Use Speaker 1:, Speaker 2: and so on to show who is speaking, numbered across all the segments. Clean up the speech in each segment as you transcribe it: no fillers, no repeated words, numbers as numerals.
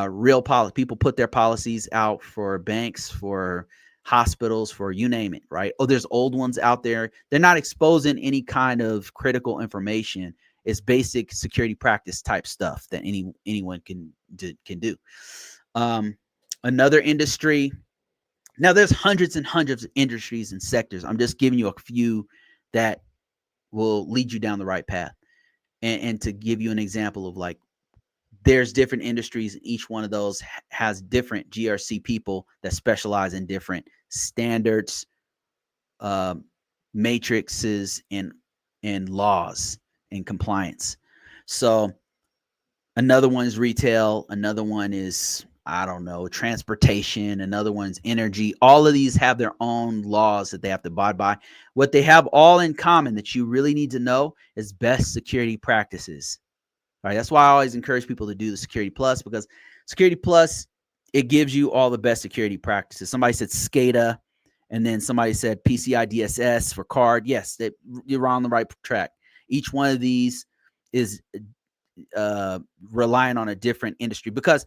Speaker 1: Real policy. People put their policies out for banks, for hospitals, for you name it, right? Oh, there's old ones out there. They're not exposing any kind of critical information. It's basic security practice type stuff that anyone can do. Um, Another industry. Now, there's hundreds and hundreds of industries and sectors. I'm just giving you a few that will lead you down the right path. And to give you an example of like, there's different industries. Each one of those has different GRC people that specialize in different standards, uh, matrices, and laws and compliance. So another one is retail. Another one is, I don't know, transportation. Another one's energy. All of these have their own laws that they have to abide by. What they have all in common that you really need to know is best security practices. All right, that's why I always encourage people to do the Security Plus, because Security Plus, it gives you all the best security practices. Somebody said SCADA, and then somebody said PCI DSS for card. Yes, you're on the right track. Each one of these is relying on a different industry, because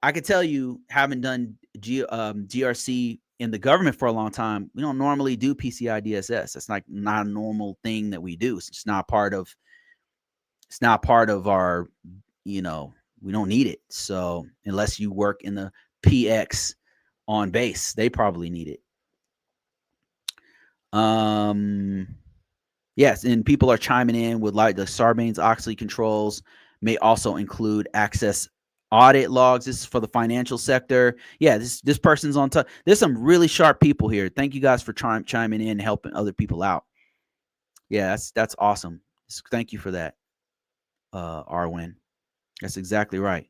Speaker 1: I could tell you, having done GRC in the government for a long time, we don't normally do PCI DSS. That's like not a normal thing that we do. It's not part of our, you know, we don't need it. So unless you work in the PX on base, they probably need it. Yes, and people are chiming in with like the Sarbanes-Oxley controls may also include access audit logs. This is for the financial sector. Yeah, this person's on top. There's some really sharp people here. Thank you guys for chiming in and helping other people out. Yeah, that's awesome. Thank you for that, Arwin. That's exactly right.